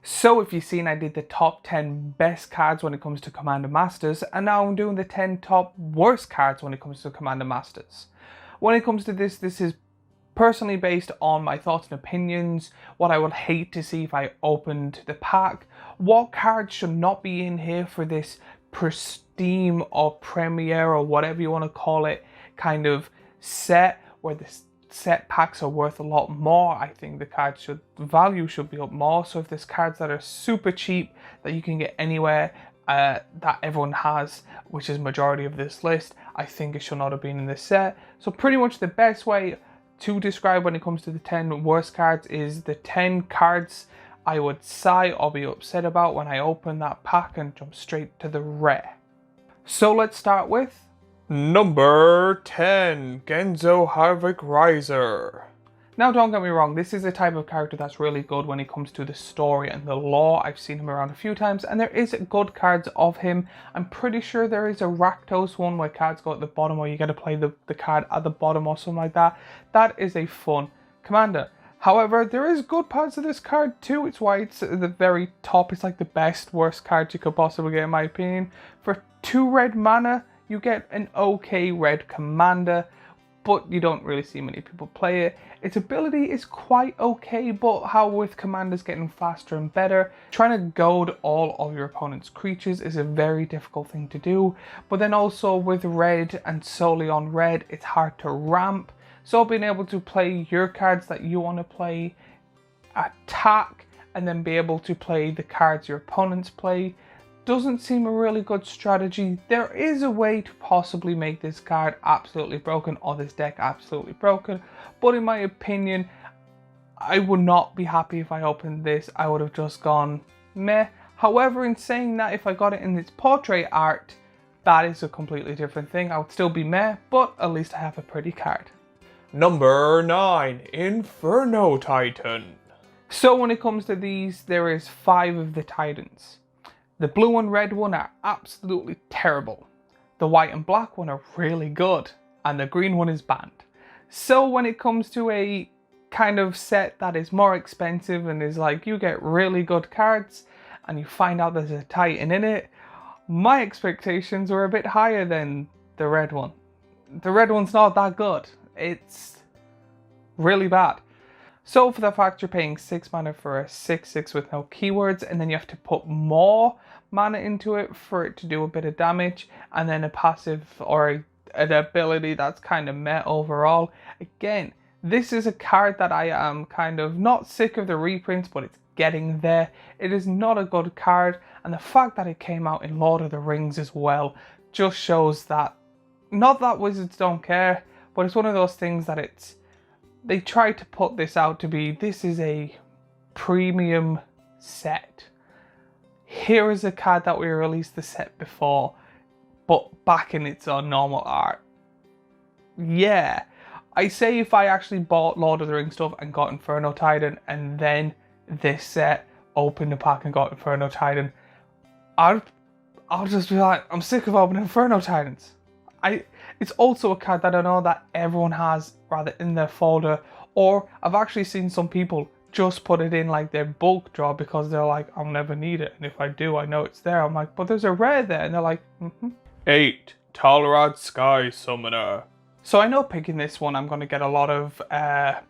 So if you've seen, I did the top 10 best cards when it comes to Commander Masters, and now I'm doing the 10 top worst cards when it comes to Commander Masters. When it comes to this is personally based on my thoughts and opinions, what I would hate to see if I opened the pack, what cards should not be in here for this pristine or premiere or whatever you want to call it kind of set, where the set packs are worth a lot more. I think the value should be up more. So if there's cards that are super cheap that you can get anywhere, that everyone has, which is majority of this list, I think it should not have been in this set. So pretty much the best way to describe when it comes to the 10 worst cards is the 10 cards I would sigh or be upset about when I open that pack and jump straight to the rare. So let's start with number 10, Grenzo Havoc Riser. Now don't get me wrong, this is a type of character that's really good when it comes to the story and the lore. I've seen him around a few times and there is good cards of him. I'm pretty sure there is a Rakdos one where cards go at the bottom or you get to play the card at the bottom or something like that. That is a fun commander. However, there is good parts of this card too. It's why it's at the very top. It's like the best worst card you could possibly get in my opinion. For 2 red mana, you get an okay red commander, but you don't really see many people play it. Its ability is quite okay, but how with commanders getting faster and better, trying to goad all of your opponent's creatures is a very difficult thing to do. But then also with red and solely on red, it's hard to ramp. So being able to play your cards that you want to play, attack, and then be able to play the cards your opponents play, doesn't seem a really good strategy. There is a way to possibly make this card absolutely broken or this deck absolutely broken, but in my opinion, I would not be happy if I opened this. I would have just gone meh. However, in saying that, if I got it in its portrait art, that is a completely different thing. I would still be meh, but at least I have a pretty card. Number 9, Inferno Titan. So when it comes to these, there is 5 of the Titans. The blue and red one are absolutely terrible. The white and black one are really good. And the green one is banned. So when it comes to a kind of set that is more expensive and is like you get really good cards and you find out there's a Titan in it, my expectations were a bit higher than the red one. The red one's not that good. It's really bad. So for the fact you're paying 6 mana for a 6/6 with no keywords, and then you have to put more mana into it for it to do a bit of damage, and then a passive or an ability that's kind of meh overall. Again, this is a card that I am kind of not sick of the reprints, but it's getting there. It is not a good card, and the fact that it came out in Lord of the Rings as well just shows that, not that Wizards don't care, but it's one of those things that they tried to put this out to be, this is a premium set. Here is a card that we released the set before, but back in its own normal art. Yeah, I say if I actually bought Lord of the Rings stuff and got Inferno Titan, and then this set, opened the pack and got Inferno Titan, I'll just be like, I'm sick of opening Inferno Titans. It's also a card that I know that everyone has rather in their folder, or I've actually seen some people just put it in like their bulk draw because they're like, I'll never need it, and if I do, I know it's there. I'm like, but there's a rare there, and they're like, 8, Talrand Sky Summoner. So I know picking this one, I'm going to get a lot of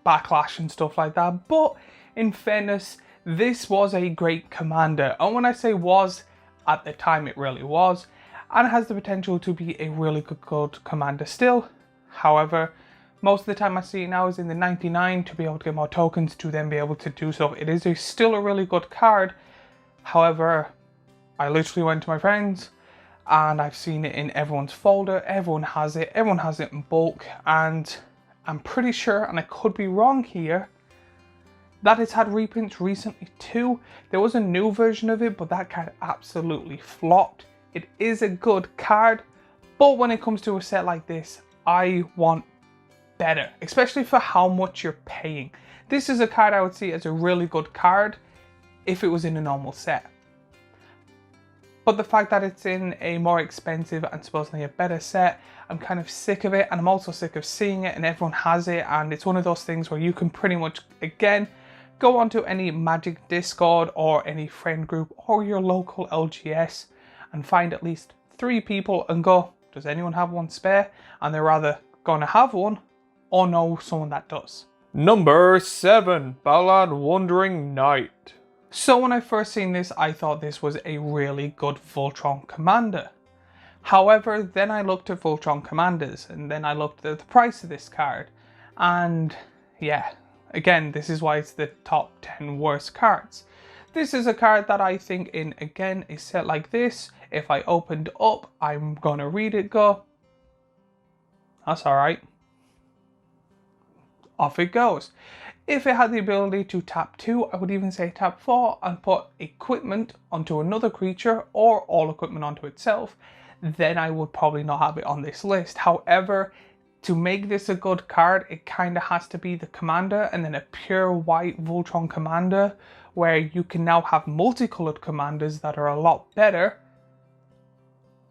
backlash and stuff like that, but in fairness, this was a great commander, and when I say was, at the time it really was, and it has the potential to be a really good commander still. However, most of the time I see it now is in the 99 to be able to get more tokens to then be able to do so. It is still a really good card. However, I literally went to my friends and I've seen it in everyone's folder. Everyone has it in bulk, and I'm pretty sure, and I could be wrong here, that it's had reprints recently too. There was a new version of it, but that card absolutely flopped. It is a good card, but when it comes to a set like this, I want better, especially for how much you're paying. This is a card I would see as a really good card if it was in a normal set. But the fact that it's in a more expensive and supposedly a better set, I'm kind of sick of it, and I'm also sick of seeing it and everyone has it, and it's one of those things where you can pretty much, again, Go onto any Magic Discord or any friend group or your local LGS and find at least 3 people and go, does anyone have one spare? And they're either going to have one or know someone that does. Number 7, Balan Wandering Knight. So when I first seen this, I thought this was a really good Voltron commander. However, then I looked at Voltron commanders and then I looked at the price of this card. And yeah, again, this is why it's the top 10 worst cards. This is a card that I think in, again, a set like this, if I opened up, I'm gonna read it, go, that's alright. Off it goes. If it had the ability to tap 2, I would even say tap 4 and put equipment onto another creature or all equipment onto itself, then I would probably not have it on this list. However, to make this a good card, it kind of has to be the commander and then a pure white Voltron commander, where you can now have multicolored commanders that are a lot better.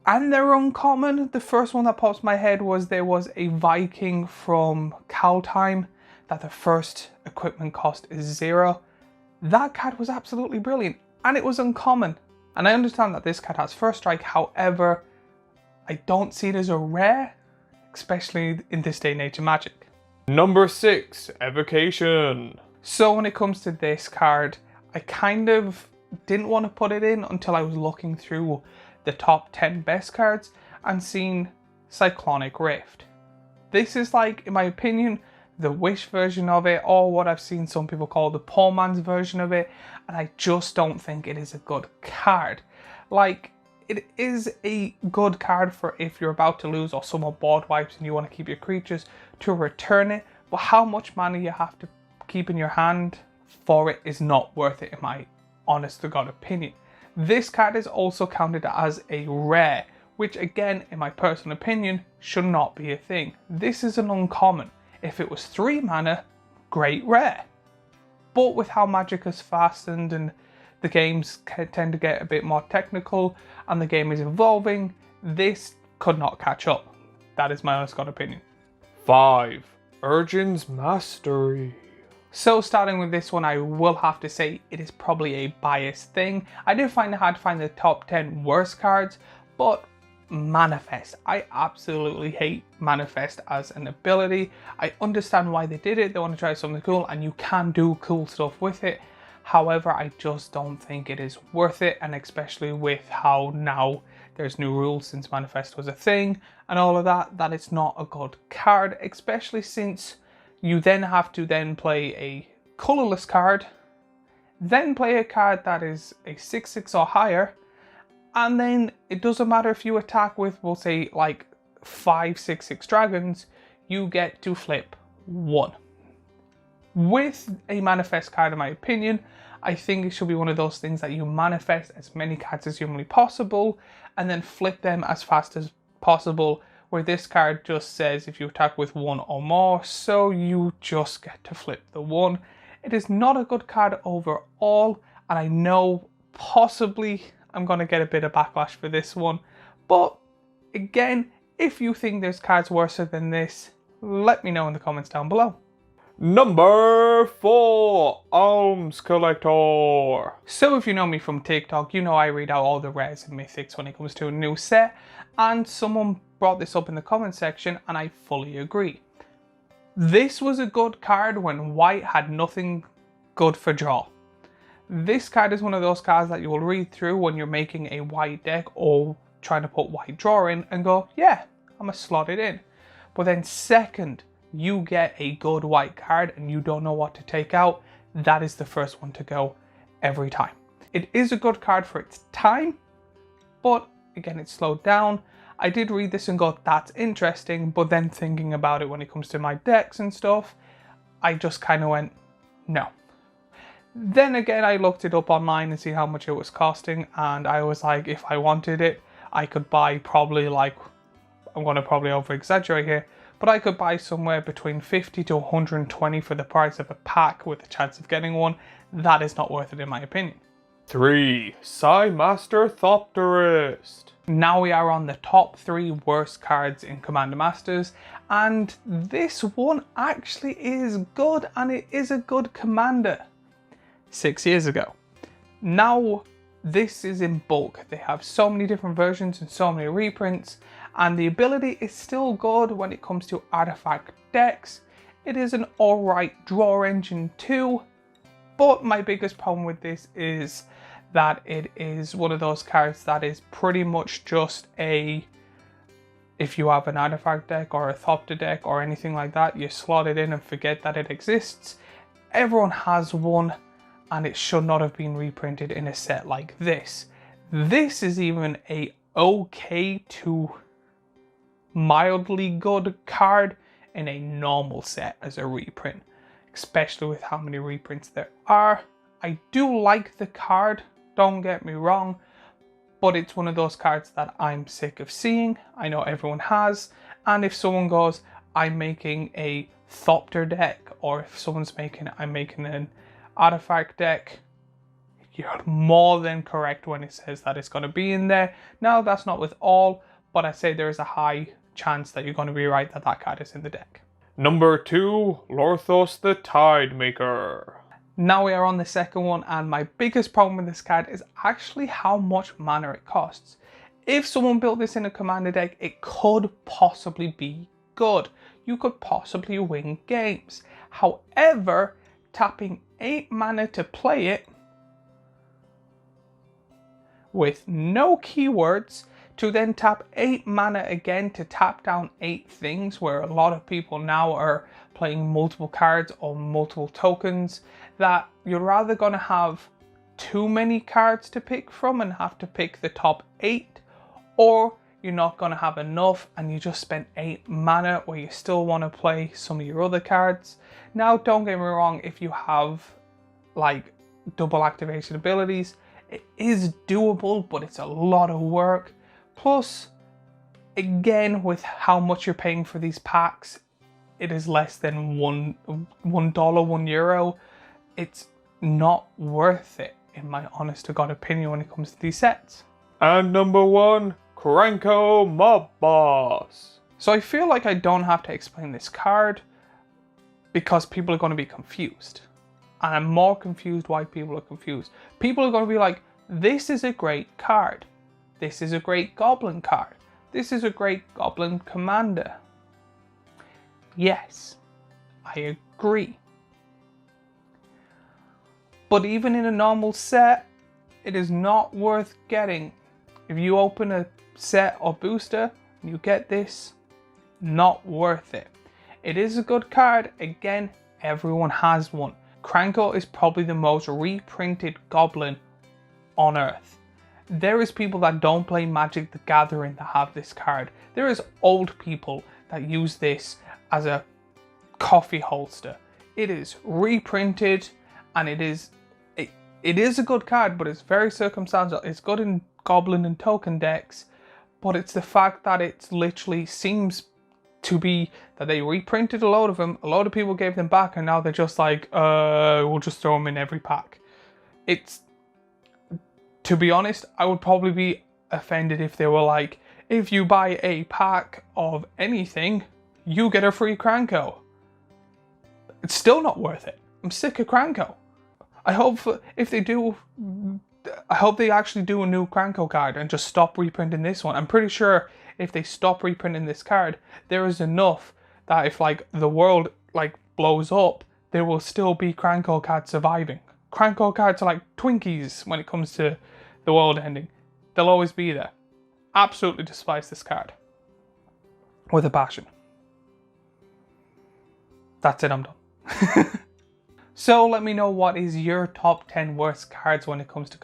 And they're uncommon. The first one that pops in my head was there was a Viking from Kaldheim that the first equipment cost is 0. That card was absolutely brilliant and it was uncommon. And I understand that this card has first strike, however, I don't see it as a rare, especially in this day and age of Magic. Number 6, Evacuation. So when it comes to this card, I kind of didn't want to put it in until I was looking through the top 10 best cards and seen Cyclonic Rift. This is like, in my opinion, the Wish version of it, or what I've seen some people call the poor man's version of it, and I just don't think it is a good card. Like, it is a good card for if you're about to lose or someone board wipes and you want to keep your creatures to return it, but how much mana you have to keep in your hand for it is not worth it in my honest to God opinion. This card is also counted as a rare, which again, in my personal opinion, should not be a thing. This is an uncommon. If it was 3 mana, great rare. But with how Magic has fastened and the games tend to get a bit more technical and the game is evolving, this could not catch up. That is my honest God opinion. 5, Ugins Mastery. So starting with this one, I will have to say it is probably a biased thing. I did find it hard to find the top 10 worst cards, but Manifest. I absolutely hate Manifest as an ability. I understand why they did it. They want to try something cool and you can do cool stuff with it. However, I just don't think it is worth it, and especially with how now there's new rules since Manifest was a thing and all of that, that it's not a good card, especially since you then have to then play a colorless card, then play a card that is a 6/6 or higher, and then it doesn't matter if you attack with, we'll say, like 5 6/6 dragons, you get to flip 1. With a Manifest card, in my opinion, I think it should be one of those things that you manifest as many cards as humanly possible and then flip them as fast as possible, where this card just says if you attack with 1 or more, so you just get to flip the 1. It is not a good card overall, and I know possibly I'm going to get a bit of backlash for this one, but again, if you think there's cards worse than this, let me know in the comments down below. Number 4, Alms Collector. So if you know me from TikTok, you know I read out all the rares and mythics when it comes to a new set, and someone brought this up in the comment section and I fully agree. This was a good card when white had nothing good for draw. This card is one of those cards that you will read through when you're making a white deck or trying to put white draw in and go, yeah, I'm gonna slot it in. But then second, you get a good white card and you don't know what to take out, that is the first one to go every time. It is a good card for its time, but again, it's slowed down. I did read this and go, that's interesting, but then thinking about it when it comes to my decks and stuff, I just kind of went, no. Then again, I looked it up online and see how much it was costing, and I was like, if I wanted it, I could buy probably like, I'm going to probably over exaggerate here, but I could buy somewhere between 50 to 120 for the price of a pack with a chance of getting one. That is not worth it in my opinion. 3, Master Thopterist. Now we are on the top 3 worst cards in Commander Masters, and this one actually is good, and it is a good commander. 6 years ago. Now this is in bulk. They have so many different versions and so many reprints, and the ability is still good when it comes to artifact decks. It is an alright draw engine too, but my biggest problem with this is that it is one of those cards that is pretty much just a, if you have an artifact deck or a Thopter deck or anything like that, you slot it in and forget that it exists. Everyone has one, and it should not have been reprinted in a set like this. This is even a okay to mildly good card in a normal set as a reprint, especially with how many reprints there are. I do like the card, don't get me wrong, but it's one of those cards that I'm sick of seeing. I know everyone has, and if someone goes, I'm making a Thopter deck, or if someone's making, I'm making an artifact deck, you're more than correct when it says that it's going to be in there. Now that's not with all, but I say there is a high chance that you're going to be right that that card is in the deck. Number 2, Lorthos the Tidemaker. Now we are on the second one, and my biggest problem with this card is actually how much mana it costs. If someone built this in a commander deck, it could possibly be good. You could possibly win games. However, tapping 8 mana to play it with no keywords, to then tap 8 mana again to tap down 8 things, where a lot of people now are playing multiple cards or multiple tokens, that you're rather going to have too many cards to pick from and have to pick the top 8, or you're not going to have enough and you just spent 8 mana where you still want to play some of your other cards. Now don't get me wrong, if you have like double activation abilities, it is doable, but it's a lot of work. Plus, again, with how much you're paying for these packs, it is less than $1, €1. It's not worth it, in my honest to God opinion, when it comes to these sets. And number 1, Krenko Mob Boss. So I feel like I don't have to explain this card because people are going to be confused. And I'm more confused why people are confused. People are going to be like, this is a great card. This is a great Goblin card. This is a great Goblin commander. Yes, I agree. But even in a normal set, it is not worth getting. If you open a set or booster and you get this, not worth it. It is a good card. Again, everyone has one. Krenko is probably the most reprinted Goblin on Earth. There is people that don't play Magic the Gathering that have this card. There is old people that use this as a coffee holster. It is reprinted, and it is a good card, but it's very circumstantial. It's good in Goblin and token decks, but it's the fact that it literally seems to be that they reprinted a load of them, a load of people gave them back, and now they're just like, we'll just throw them in every pack. It's, to be honest, I would probably be offended if they were like, if you buy a pack of anything, you get a free Krenko. It's still not worth it. I'm sick of Krenko. I hope if they do, I hope they actually do a new Krenko card and just stop reprinting this one. I'm pretty sure if they stop reprinting this card, there is enough that if like the world like blows up, there will still be Krenko cards surviving. Krenko cards are like Twinkies when it comes to the world ending. They'll always be there. Absolutely despise this card. With a passion. That's it, I'm done. So let me know what is your top 10 worst cards when it comes to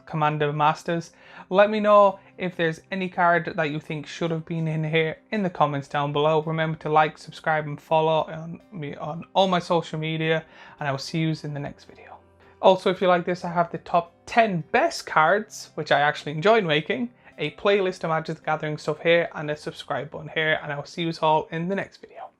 Commander Masters. Let me know if there's any card that you think should have been in here in the comments down below. Remember to like, subscribe and follow me on all my social media, and I will see you in the next video. Also, if you like this, I have the top 10 best cards, which I actually enjoyed making, a playlist of Magic the Gathering stuff here, and a subscribe button here, and I will see you all in the next video.